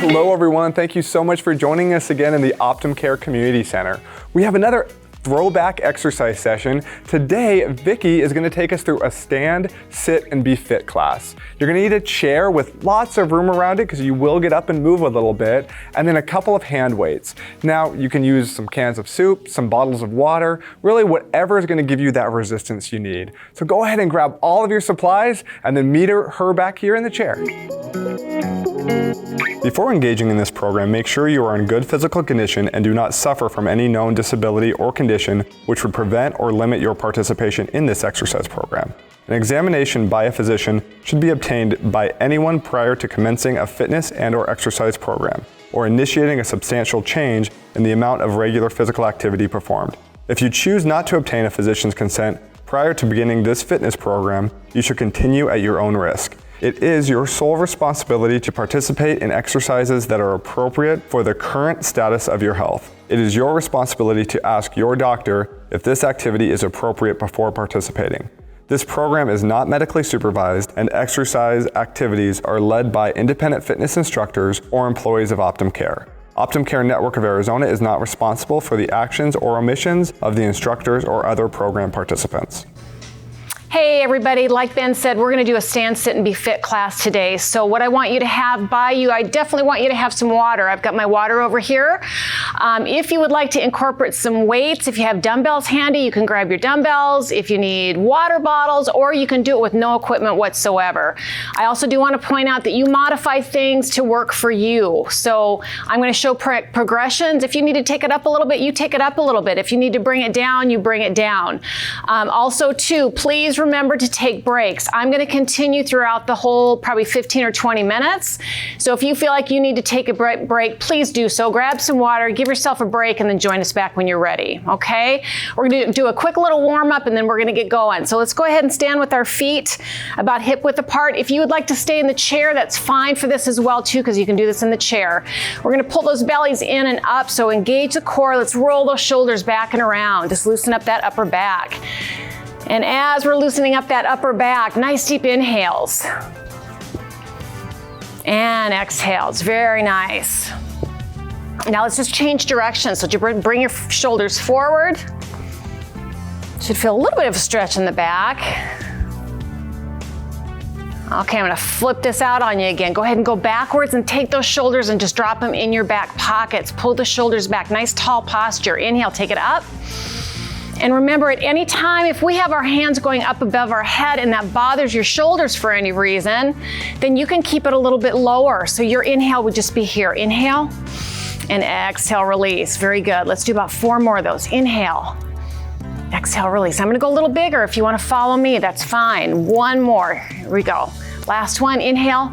Hello everyone, thank you so much for joining us again in the OptumCare Community Center. We have another throwback exercise session. Today, Vicki is going to take us through a stand, sit, and be fit class. You're going to need a chair with lots of room around it because you will get up and move a little bit, and then a couple of hand weights. Now, you can use some cans of soup, some bottles of water, really whatever is going to give you that resistance you need. So go ahead and grab all of your supplies and then meet her back here in the chair. Before engaging in this program, make sure you are in good physical condition and do not suffer from any known disability or condition which would prevent or limit your participation in this exercise program. An examination by a physician should be obtained by anyone prior to commencing a fitness and/or exercise program, or initiating a substantial change in the amount of regular physical activity performed. If you choose not to obtain a physician's consent prior to beginning this fitness program, you should continue at your own risk. It is your sole responsibility to participate in exercises that are appropriate for the current status of your health. It is your responsibility to ask your doctor if this activity is appropriate before participating. This program is not medically supervised, and exercise activities are led by independent fitness instructors or employees of OptumCare. OptumCare Network of Arizona is not responsible for the actions or omissions of the instructors or other program participants. Hey everybody, like Ben said, we're going to do a stand, sit, and be fit class today. So what I want you to have by you, I definitely want you to have some water. I've got my water over here. If you would like to incorporate some weights, if you have dumbbells handy, you can grab your dumbbells. If you need water bottles, or you can do it with no equipment whatsoever. I also do want to point out that you modify things to work for you. So I'm going to show progressions. If you need to take it up a little bit, you take it up a little bit. If you need to bring it down, you bring it down. Also too, please remember to take breaks. I'm going to continue throughout the whole probably 15 or 20 minutes. So if you feel like you need to take a break, please do so. Grab some water, give yourself a break, and then join us back when you're ready, okay? We're going to do a quick little warm up and then we're going to get going. So let's go ahead and stand with our feet about hip width apart. If you would like to stay in the chair, that's fine for this as well too, because you can do this in the chair. We're going to pull those bellies in and up, so engage the core. Let's roll those shoulders back and around. Just loosen up that upper back. And as we're loosening up that upper back, nice deep inhales. And exhales, very nice. Now let's just change direction. So you bring your shoulders forward. Should feel a little bit of a stretch in the back. Okay, I'm gonna flip this out on you again. Go ahead and go backwards and take those shoulders and just drop them in your back pockets. Pull the shoulders back, nice tall posture. Inhale, take it up. And remember, at any time, if we have our hands going up above our head and that bothers your shoulders for any reason, then you can keep it a little bit lower. So your inhale would just be here. Inhale and exhale, release. Very good. Let's do about 4 more of those. Inhale, exhale, release. I'm gonna go a little bigger. If you wanna follow me, that's fine. 1 more. Here we go. Last one. Inhale,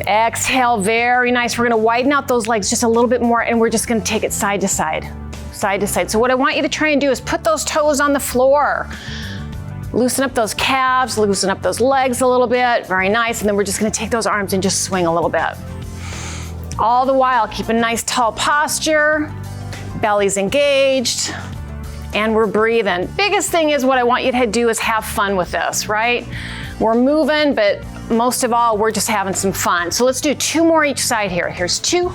exhale. Very nice. We're gonna widen out those legs just a little bit more, and we're just gonna take it side to side. Side to side. So what I want you to try and do is put those toes on the floor. Loosen up those calves, loosen up those legs a little bit. Very nice. And then we're just going to take those arms and just swing a little bit. All the while, keep a nice tall posture, belly's engaged, and we're breathing. Biggest thing is what I want you to do is have fun with this, right? We're moving, but most of all, we're just having some fun. So let's do 2 more each side here. Here's 2.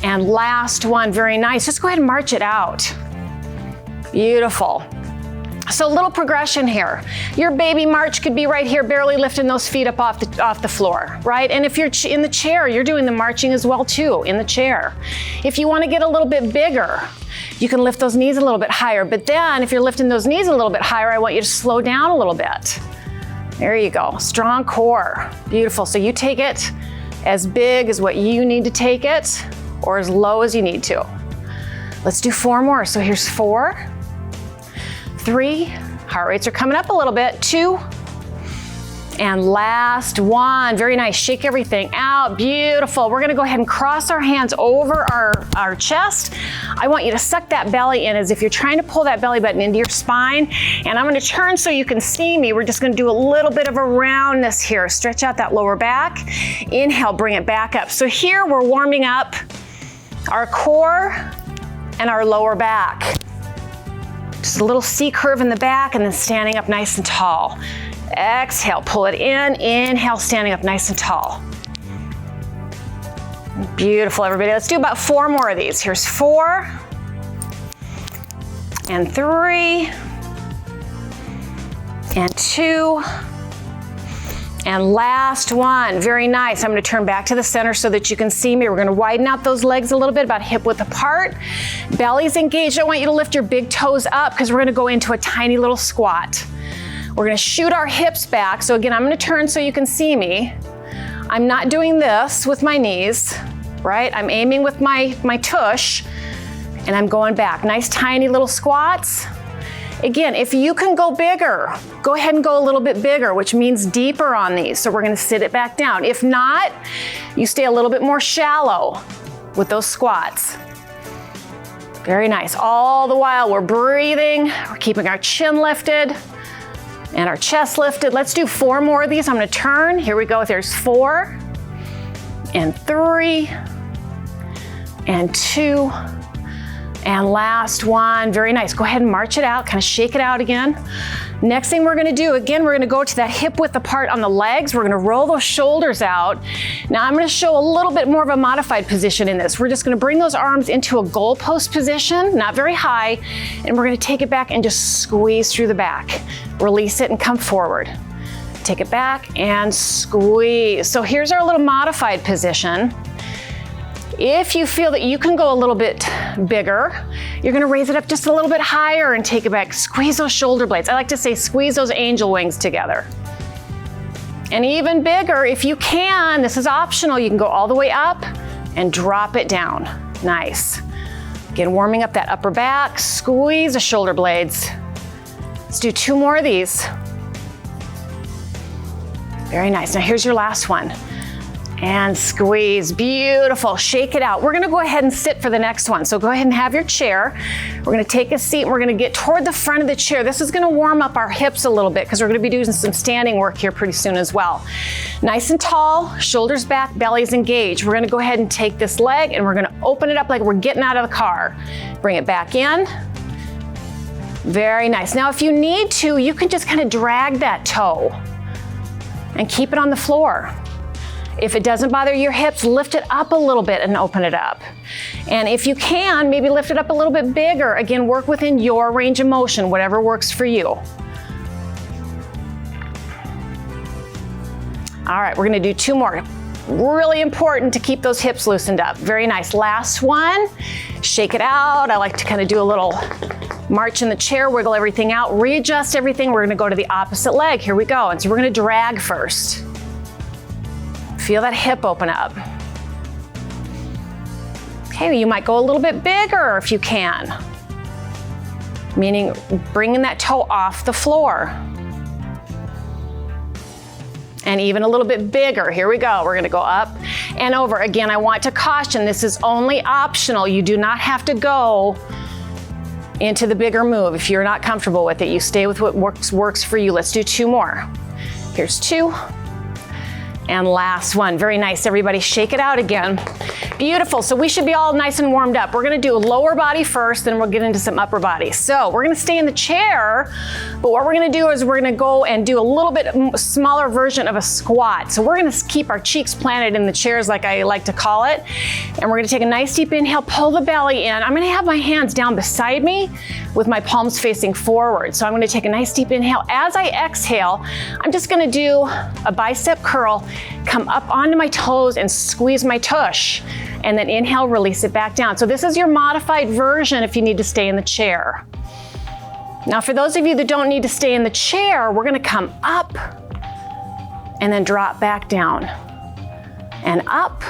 And last one, very nice. Just go ahead and march it out. Beautiful. So a little progression here. Your baby march could be right here, barely lifting those feet up off the floor, right? And if you're in the chair, you're doing the marching as well too, in the chair. If you want to get a little bit bigger, you can lift those knees a little bit higher. But then if you're lifting those knees a little bit higher, I want you to slow down a little bit. There you go, strong core. Beautiful. So you take it as big as what you need to take it, or as low as you need to. Let's do 4 more. So here's 4, 3, heart rates are coming up a little bit, 2, and last one. Very nice, shake everything out, beautiful. We're gonna go ahead and cross our hands over our chest. I want you to suck that belly in as if you're trying to pull that belly button into your spine. And I'm gonna turn so you can see me. We're just gonna do a little bit of a roundness here. Stretch out that lower back. Inhale, bring it back up. So here we're warming up our core and our lower back. Just a little C curve in the back and then standing up nice and tall. Exhale, pull it in. Inhale, standing up nice and tall. Beautiful, everybody. Let's do about 4 more of these. Here's 4 and 3 and 2 and last one. Very nice. I'm going to turn back to the center so that you can see me. We're going to widen out those legs a little bit, about hip width apart. Belly's engaged. I want you to lift your big toes up because we're going to go into a tiny little squat. We're going to shoot our hips back. So again, I'm going to turn so you can see me. I'm not doing this with my knees, right? I'm aiming with my tush and I'm going back. Nice tiny little squats. Again, if you can go bigger, go ahead and go a little bit bigger, which means deeper on these. So we're going to sit it back down. If not, you stay a little bit more shallow with those squats. Very nice. All the while we're breathing, we're keeping our chin lifted and our chest lifted. Let's do 4 more of these. I'm going to turn. Here we go. There's 4 and 3 and 2 and last one. Very nice. Go ahead and march it out, kind of shake it out again. Next thing we're going to do, again, we're going to go to that hip width apart on the legs. We're going to roll those shoulders out. Now I'm going to show a little bit more of a modified position in this. We're just going to bring those arms into a goalpost position, not very high, and we're going to take it back and just squeeze through the back. Release it and come forward. Take it back and squeeze. So here's our little modified position. If you feel that you can go a little bit bigger, you're gonna raise it up just a little bit higher and take it back. Squeeze those shoulder blades. I like to say squeeze those angel wings together. And even bigger, if you can, this is optional, you can go all the way up and drop it down. Nice. Again, warming up that upper back, squeeze the shoulder blades. Let's do 2 more of these. Very nice. Now here's your last one. And squeeze, beautiful, shake it out. We're gonna go ahead and sit for the next one. So go ahead and have your chair. We're gonna take a seat and we're gonna get toward the front of the chair. This is gonna warm up our hips a little bit because we're gonna be doing some standing work here pretty soon as well. Nice and tall, shoulders back, belly's engaged. We're gonna go ahead and take this leg and we're gonna open it up like we're getting out of the car. Bring it back in. Very nice. Now if you need to, you can just kind of drag that toe and keep it on the floor. If it doesn't bother your hips, lift it up a little bit and open it up. And if you can, maybe lift it up a little bit bigger. Again, work within your range of motion, whatever works for you. All right, we're gonna do 2 more. Really important to keep those hips loosened up. Very nice. Last one, shake it out. I like to kind of do a little march in the chair, wiggle everything out, readjust everything. We're gonna go to the opposite leg. Here we go. And so we're gonna drag first. Feel that hip open up. Okay, you might go a little bit bigger if you can, meaning bringing that toe off the floor. And even a little bit bigger. Here we go. We're gonna go up and over. Again, I want to caution, this is only optional. You do not have to go into the bigger move. If you're not comfortable with it, you stay with what works for you. Let's do 2 more. Here's 2. And last one. Very nice, everybody. Shake it out again. Beautiful. So we should be all nice and warmed up. We're gonna do a lower body first, then we'll get into some upper body. So we're gonna stay in the chair, but what we're gonna do is we're gonna go and do a little bit smaller version of a squat. So we're gonna keep our cheeks planted in the chairs, like I like to call it. And we're gonna take a nice deep inhale, pull the belly in. I'm gonna have my hands down beside me with my palms facing forward. So I'm gonna take a nice deep inhale. As I exhale, I'm just gonna do a bicep curl, come up onto my toes and squeeze my tush. And then inhale, release it back down. So this is your modified version if you need to stay in the chair. Now for those of you that don't need to stay in the chair, we're gonna come up and then drop back down. And up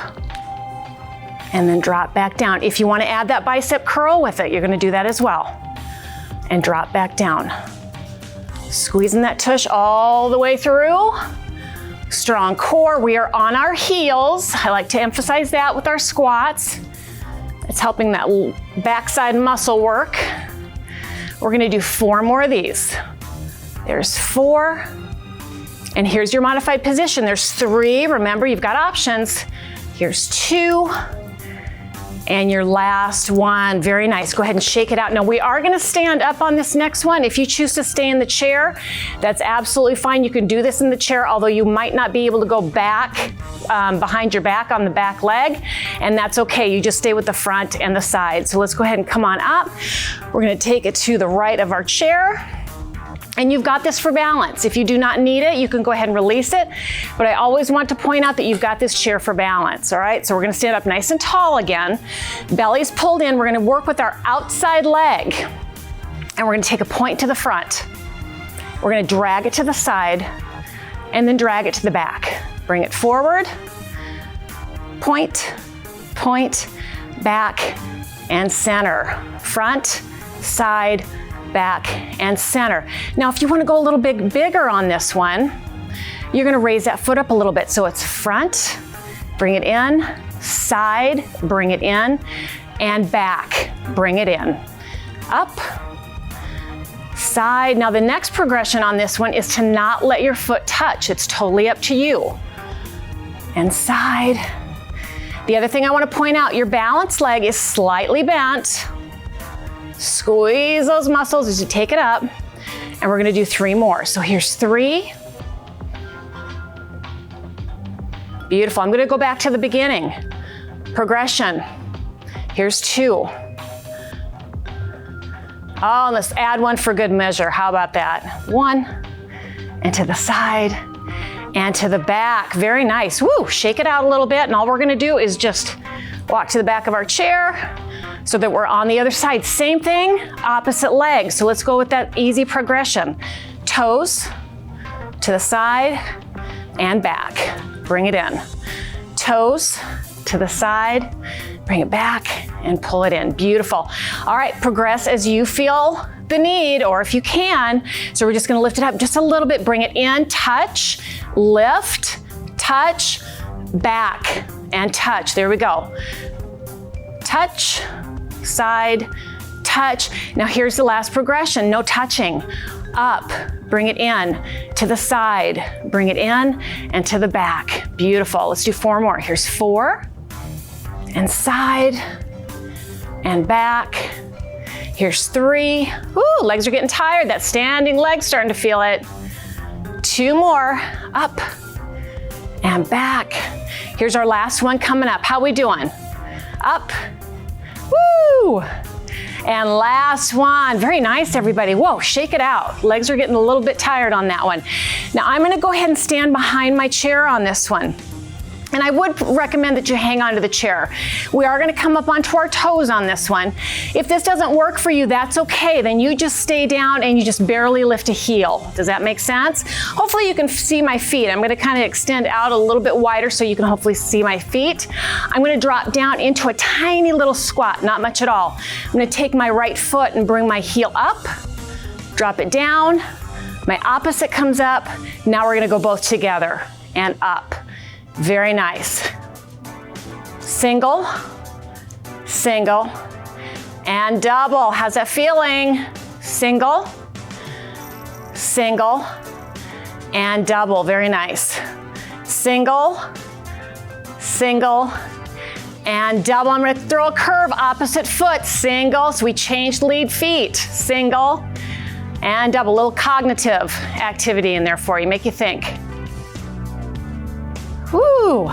and then drop back down. If you wanna add that bicep curl with it, you're gonna do that as well. And drop back down. Squeezing that tush all the way through. Strong core, we are on our heels. I like to emphasize that with our squats. It's helping that backside muscle work. We're gonna do 4 more of these. There's 4, and here's your modified position. There's 3, remember you've got options. Here's 2, And your last one, very nice. Go ahead and shake it out. Now we are gonna stand up on this next one. If you choose to stay in the chair, that's absolutely fine. You can do this in the chair, although you might not be able to go back behind your back on the back leg, and that's okay. You just stay with the front and the side. So let's go ahead and come on up. We're gonna take it to the right of our chair. And you've got this for balance. If you do not need it, you can go ahead and release it. But I always want to point out that you've got this chair for balance, all right? So we're gonna stand up nice and tall again. Belly's pulled in. We're gonna work with our outside leg. And we're gonna take a point to the front. We're gonna drag it to the side and then drag it to the back. Bring it forward, point, point, back, and center. Front, side, back, and center. Now, if you want to go a little bit bigger on this one, you're going to raise that foot up a little bit. So it's front, bring it in, side, bring it in, and back, bring it in. Up, side. Now, the next progression on this one is to not let your foot touch. It's totally up to you. And side. The other thing I want to point out, your balanced leg is slightly bent. Squeeze those muscles as you take it up, and we're gonna do 3 more. So here's 3. Beautiful. I'm gonna go back to the beginning. Progression. Here's 2. Oh, and let's add 1 for good measure. How about that? 1, and to the side, and to the back. Very nice. Woo, shake it out a little bit, and all we're gonna do is just walk to the back of our chair, so that we're on the other side. Same thing, opposite leg. So let's go with that easy progression. Toes to the side and back. Bring it in. Toes to the side, bring it back and pull it in. Beautiful. All right, progress as you feel the need, or if you can. So we're just gonna lift it up just a little bit, bring it in, touch, lift, touch, back, and touch. There we go. Touch, side, touch. Now here's the last progression, no touching. Up, bring it in, to the side, bring it in, and to the back. Beautiful. Let's do 4 more. Here's 4, and side, and back. Here's 3. Ooh, legs are getting tired. That standing leg's starting to feel it. 2 more, up, and back. Here's our last one coming up. How we doing? Up. Woo! And last one. Very nice, everybody. Whoa, shake it out. Legs are getting a little bit tired on that one. Now I'm gonna go ahead and stand behind my chair on this one. And I would recommend that you hang on to the chair. We are gonna come up onto our toes on this one. If this doesn't work for you, that's okay. Then you just stay down and you just barely lift a heel. Does that make sense? Hopefully you can see my feet. I'm gonna kind of extend out a little bit wider so you can hopefully see my feet. I'm gonna drop down into a tiny little squat, not much at all. I'm gonna take my right foot and bring my heel up, drop it down. My opposite comes up. Now we're gonna go both together and up. Very nice. Single, single, and double. How's that feeling? Single, single, and double. Very nice. Single, single, and double. I'm gonna throw a curve, opposite foot, single. So we changed lead feet. Single, and double. A little cognitive activity in there for you, make you think. Woo!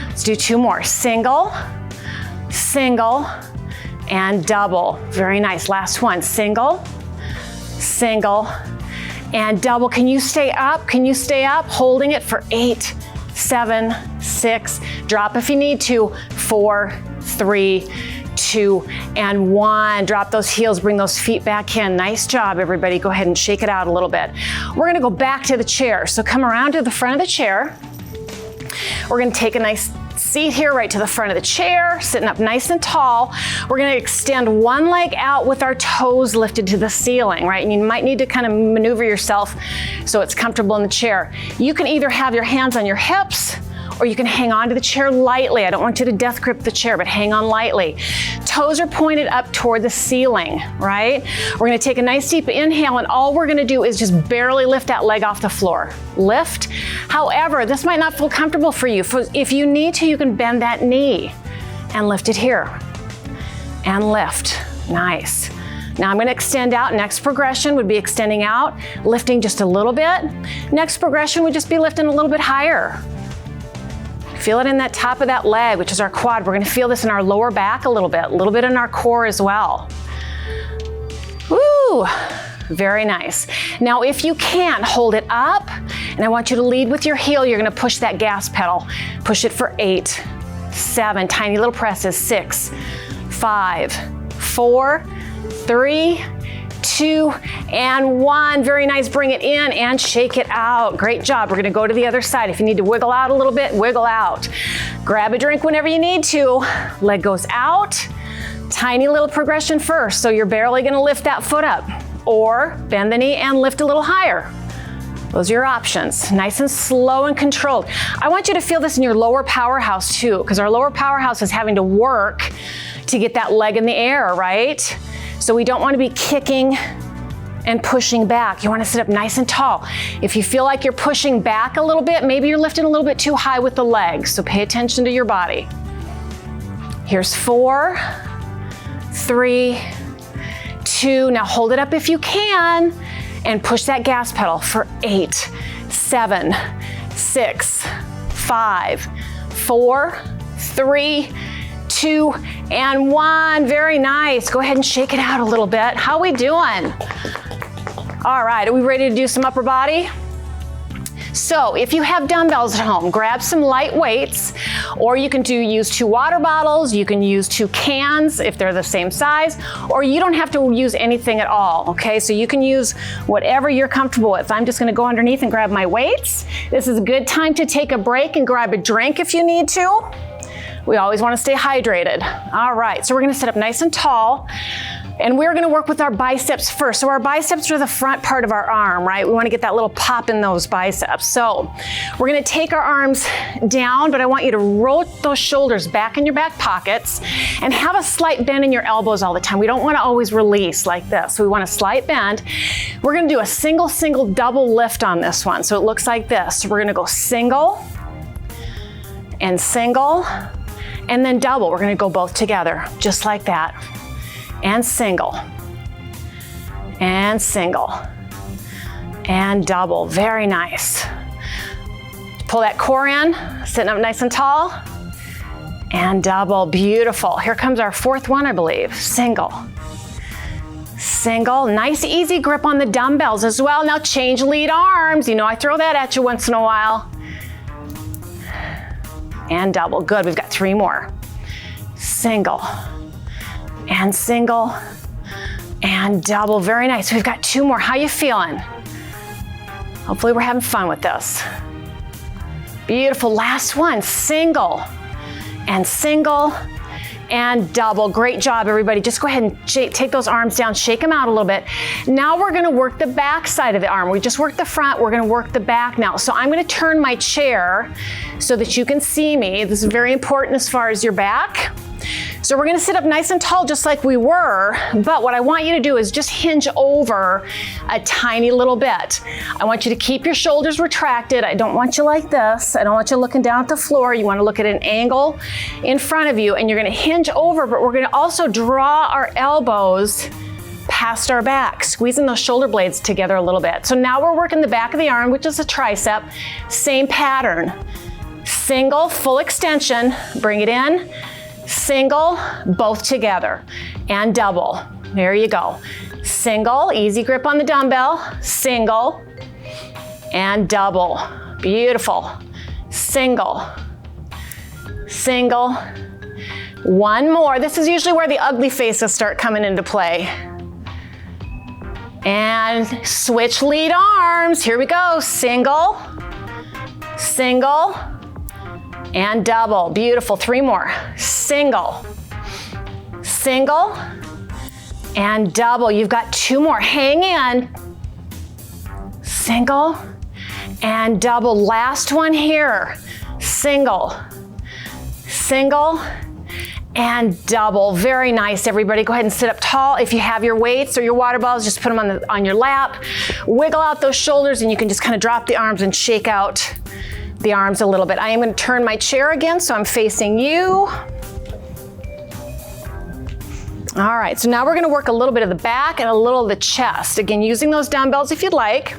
Let's do 2 more. Single, single, and double. Very nice. Last one. Single, single, and double. Can you stay up? Can you stay up? Holding it for 8, 7, 6. Drop if you need to. 4, 3, 2, and 1. Drop those heels, bring those feet back in. Nice job, everybody. Go ahead and shake it out a little bit. We're gonna go back to the chair. So come around to the front of the chair. We're gonna take a nice seat here right to the front of the chair, sitting up nice and tall. We're gonna extend one leg out with our toes lifted to the ceiling, right? And you might need to kind of maneuver yourself so it's comfortable in the chair. You can either have your hands on your hips or you can hang on to the chair lightly. I don't want you to death grip the chair, but hang on lightly. Toes are pointed up toward the ceiling, right? We're gonna take a nice deep inhale, and all we're gonna do is just barely lift that leg off the floor. Lift. However, this might not feel comfortable for you. If you need to, you can bend that knee and lift it here. and lift. Nice. Now I'm gonna extend out. Next progression would be extending out, lifting just a little bit. Next progression would just be lifting a little bit higher. Feel it in that top of that leg, which is our quad. We're gonna feel this in our lower back a little bit in our core as well. Woo, very nice. Now if you can't, hold it up, and I want you to lead with your heel. You're gonna push that gas pedal. Push it for 8, 7, tiny little presses, 6, 5, 4, 3, 2, and 1. Very nice. Bring it in and shake it out. Great job. We're going to go to the other side. If you need to wiggle out a little bit, wiggle out. Grab a drink whenever you need to. Leg goes out. Tiny little progression first. So you're barely going to lift that foot up, or bend the knee and lift a little higher. Those are your options. Nice and slow and controlled. I want you to feel this in your lower powerhouse too, because our lower powerhouse is having to work to get that leg in the air, right? So we don't want to be kicking and pushing back. You want to sit up nice and tall. If you feel like you're pushing back a little bit, maybe you're lifting a little bit too high with the legs. So pay attention to your body. Here's 4, 3, 2. Now hold it up if you can and push that gas pedal for 8, 7, 6, 5, 4, 3, 2, and 1. Very nice. Go ahead and shake it out a little bit. How we doing? All right, are we ready to do some upper body? So if you have dumbbells at home, grab some light weights, or you can use 2 water bottles, you can use 2 cans if they're the same size, or you don't have to use anything at all, okay? So you can use whatever you're comfortable with. I'm just gonna go underneath and grab my weights. This is a good time to take a break and grab a drink if you need to. We always want to stay hydrated. All right, so we're going to sit up nice and tall, and we're going to work with our biceps first. So our biceps are the front part of our arm, right? We want to get that little pop in those biceps. So we're going to take our arms down, but I want you to roll those shoulders back in your back pockets and have a slight bend in your elbows all the time. We don't want to always release like this. So we want a slight bend. We're going to do a single, double lift on this one. So it looks like this. So we're going to go single and single, and then double. We're gonna go both together, just like that. And single, and single, and double. Very nice. Pull that core in, sitting up nice and tall, and double. Beautiful. Here comes our 4th one, I believe. Single, single. Nice, easy grip on the dumbbells as well. Now change lead arms. You know I throw that at you once in a while. And double. Good. We've got 3 more. Single and single and double. Very nice. We've got 2 more. How you feeling? Hopefully we're having fun with this. Beautiful. Last one. Single and single and double. Great job, everybody. Just go ahead and take those arms down, shake them out a little bit. Now we're gonna work the back side of the arm. We just worked the front, we're gonna work the back now. So I'm gonna turn my chair so that you can see me. This is very important as far as your back. So we're gonna sit up nice and tall just like we were, but what I want you to do is just hinge over a tiny little bit. I want you to keep your shoulders retracted. I don't want you like this. I don't want you looking down at the floor. You wanna look at an angle in front of you, and you're gonna hinge over, but we're gonna also draw our elbows past our back, squeezing those shoulder blades together a little bit. So now we're working the back of the arm, which is a tricep. Same pattern. Single, full extension, bring it in. Single, both together, and double. There you go. Single, easy grip on the dumbbell, single, and double. Beautiful. Single, single. One more. This is usually where the ugly faces start coming into play. And switch lead arms. Here we go. Single, single, and double. Beautiful. 3 more. Single, single, and double. You've got 2 more. Hang in. Single and double. Last one here. Single, single, and double. Very nice, everybody. Go ahead and sit up tall. If you have your weights or your water bottles, just put them on your lap. Wiggle out those shoulders, and you can just kind of drop the arms and shake out the arms a little bit. I am going to turn my chair again, so I'm facing you. All right, so now we're gonna work a little bit of the back and a little of the chest. Again, using those dumbbells if you'd like.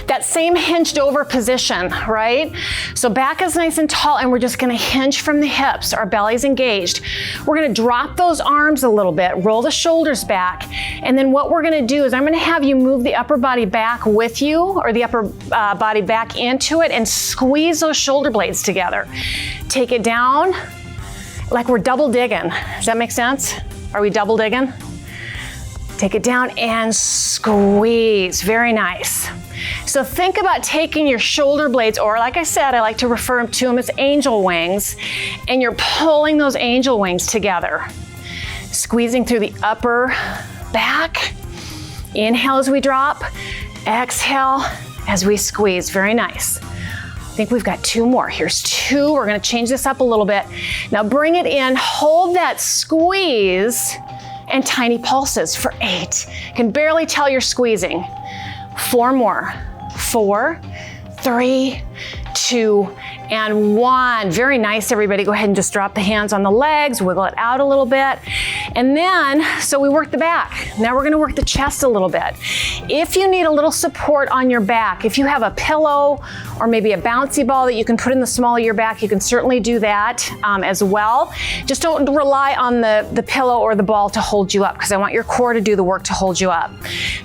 That same hinged over position, right? So back is nice and tall and we're just gonna hinge from the hips. Our belly's engaged. We're gonna drop those arms a little bit, roll the shoulders back. And then what we're gonna do is I'm gonna have you move the upper body back with you, or the upper body back into it, and squeeze those shoulder blades together. Take it down like we're double digging. Does that make sense? Are we double digging? Take it down and squeeze. Very nice. So think about taking your shoulder blades, or like I said, I like to refer to them as angel wings, and you're pulling those angel wings together. Squeezing through the upper back. Inhale as we drop. Exhale as we squeeze. Very nice. I think we've got 2 more. Here's 2. We're gonna change this up a little bit. Now bring it in, hold that squeeze, and tiny pulses for 8. Can barely tell you're squeezing. 4 more. 4, 3, 2, and 1. Very nice, everybody. Go ahead and just drop the hands on the legs, wiggle it out a little bit. And then, so we worked the back. Now we're gonna work the chest a little bit. If you need a little support on your back, if you have a pillow or maybe a bouncy ball that you can put in the small of your back, you can certainly do that as well. Just don't rely on the pillow or the ball to hold you up, because I want your core to do the work to hold you up.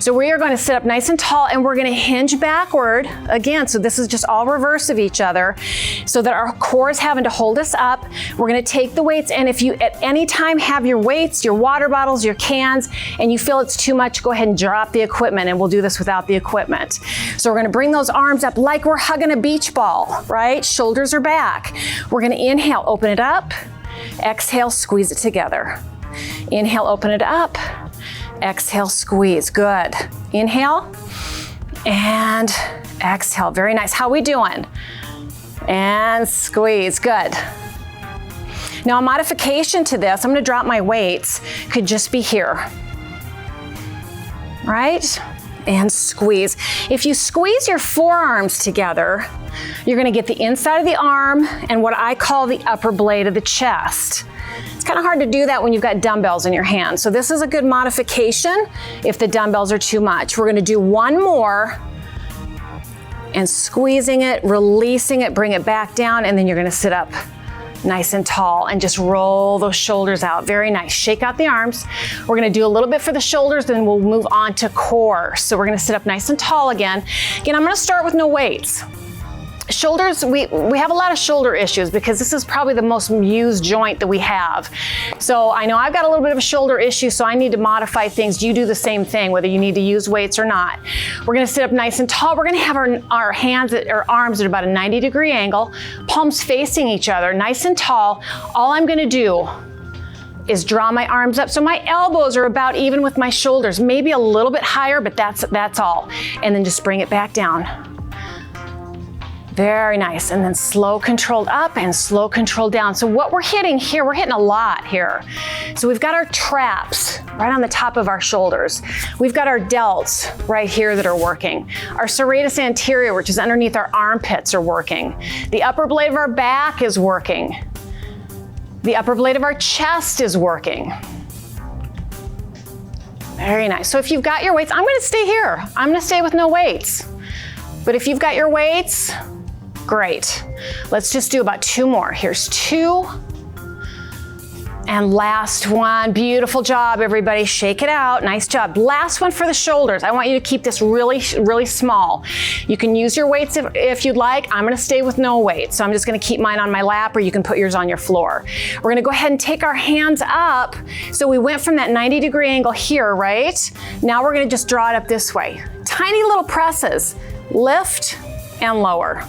So we are gonna sit up nice and tall and we're gonna hinge backward. Again, so this is just all reverse of each other, so that our core is having to hold us up. We're gonna take the weights, and if you at any time have your weights, your water bottles, your cans, and you feel it's too much, go ahead and drop the equipment, and we'll do this without the equipment. So we're gonna bring those arms up like we're hugging a beach ball, right? Shoulders are back. We're gonna inhale, open it up. Exhale, squeeze it together. Inhale, open it up. Exhale, squeeze. Good. Inhale and exhale. Very nice. How we doing? And squeeze. Good. Now a modification to this, I'm gonna drop my weights, could just be here. Right? And squeeze. If you squeeze your forearms together, you're gonna get the inside of the arm and what I call the upper blade of the chest. It's kind of hard to do that when you've got dumbbells in your hand. So this is a good modification if the dumbbells are too much. We're gonna do 1 more, and squeezing it, releasing it, bring it back down, and then you're gonna sit up nice and tall and just roll those shoulders out. Very nice. Shake out the arms. We're gonna do a little bit for the shoulders, then we'll move on to core. So we're gonna sit up nice and tall again. Again, I'm gonna start with no weights. Shoulders, we have a lot of shoulder issues because this is probably the most used joint that we have. So I know I've got a little bit of a shoulder issue, so I need to modify things. You do the same thing, whether you need to use weights or not. We're gonna sit up nice and tall. We're gonna have our hands or arms at about a 90-degree angle, palms facing each other, nice and tall. All I'm gonna do is draw my arms up so my elbows are about even with my shoulders, maybe a little bit higher, but that's all. And then just bring it back down. Very nice, and then slow controlled up and slow controlled down. So what we're hitting here, we're hitting a lot here. So we've got our traps right on the top of our shoulders. We've got our delts right here that are working. Our serratus anterior, which is underneath our armpits, are working. The upper blade of our back is working. The upper blade of our chest is working. Very nice. So if you've got your weights, I'm gonna stay here. I'm gonna stay with no weights. But if you've got your weights, great. Let's just do about 2 more. Here's 2. And last one. Beautiful job, everybody. Shake it out. Nice job. Last one for the shoulders. I want you to keep this really, really small. You can use your weights if you'd like. I'm gonna stay with no weights. So I'm just gonna keep mine on my lap, or you can put yours on your floor. We're gonna go ahead and take our hands up. So we went from that 90-degree angle here, right? Now we're gonna just draw it up this way. Tiny little presses. Lift and lower.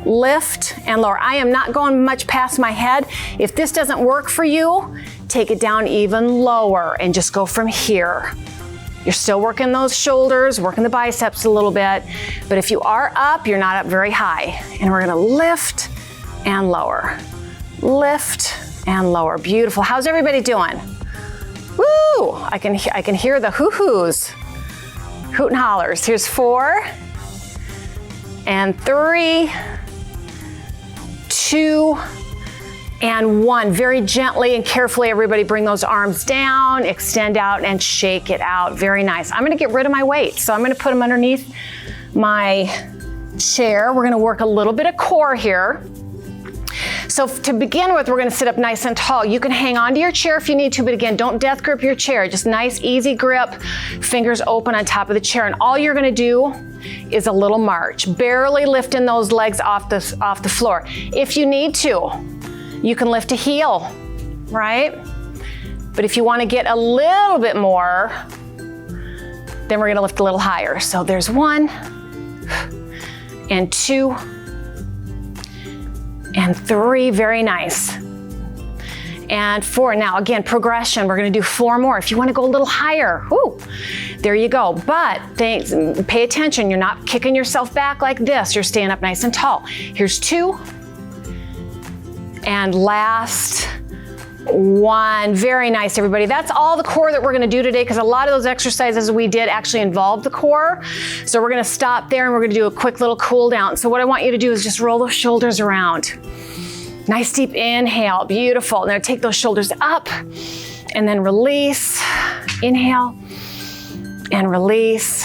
Lift and lower. I am not going much past my head. If this doesn't work for you, take it down even lower and just go from here. You're still working those shoulders, working the biceps a little bit, but if you are up, you're not up very high. And we're gonna lift and lower. Lift and lower. Beautiful. How's everybody doing? Woo! I can hear the hoo-hoos. Hoot and hollers. Here's 4 and 3, 2, and 1. Very gently and carefully, everybody bring those arms down, extend out and shake it out. Very nice. I'm gonna get rid of my weights. So I'm gonna put them underneath my chair. We're gonna work a little bit of core here. So to begin with, we're gonna sit up nice and tall. You can hang onto your chair if you need to, but again, don't death grip your chair. Just nice, easy grip, fingers open on top of the chair. And all you're gonna do is a little march, barely lifting those legs off the floor. If you need to, you can lift a heel, right? But if you wanna get a little bit more, then we're gonna lift a little higher. So there's 1 and 2 and 3, very nice. And 4, now again, progression, we're gonna do 4 more. If you wanna go a little higher, whoo, there you go. But pay attention, you're not kicking yourself back like this, you're staying up nice and tall. Here's 2, and last 1, very nice, everybody. That's all the core that we're gonna do today, because a lot of those exercises we did actually involve the core. So we're gonna stop there and we're gonna do a quick little cool down. So what I want you to do is just roll those shoulders around. Nice deep inhale, beautiful. Now take those shoulders up and then release. Inhale and release.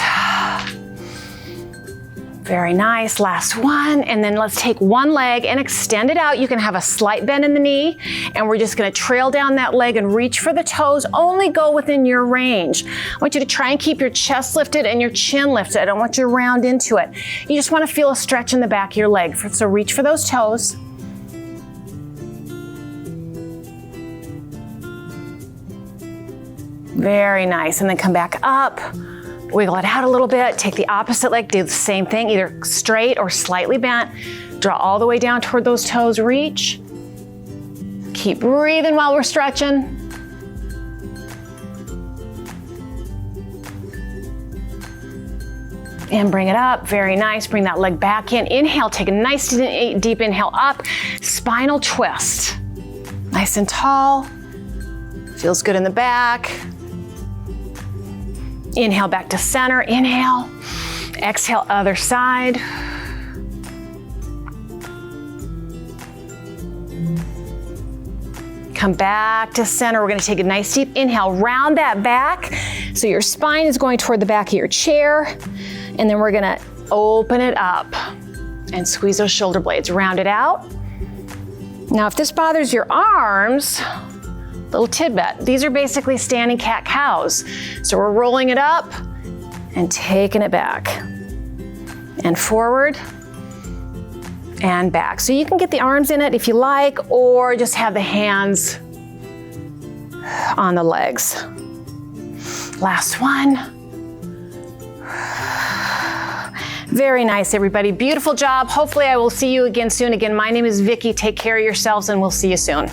Very nice, last 1. And then let's take 1 leg and extend it out. You can have a slight bend in the knee, and we're just gonna trail down that leg and reach for the toes. Only go within your range. I want you to try and keep your chest lifted and your chin lifted. I don't want you to round into it. You just wanna feel a stretch in the back of your leg. So reach for those toes. Very nice, and then come back up. Wiggle it out a little bit, take the opposite leg, do the same thing, either straight or slightly bent. Draw all the way down toward those toes, reach. Keep breathing while we're stretching. And bring it up, very nice. Bring that leg back in. Inhale, take a nice deep inhale up. Spinal twist. Nice and tall. Feels good in the back. Inhale back to center, inhale. Exhale, other side. Come back to center. We're gonna take a nice deep inhale, round that back. So your spine is going toward the back of your chair. And then we're gonna open it up and squeeze those shoulder blades, round it out. Now, if this bothers your arms, little tidbit, these are basically standing cat-cows. So we're rolling it up and taking it back and forward and back. So you can get the arms in it if you like, or just have the hands on the legs. Last 1. Very nice, everybody. Beautiful job. Hopefully I will see you again soon. Again, my name is Vicki. Take care of yourselves and we'll see you soon.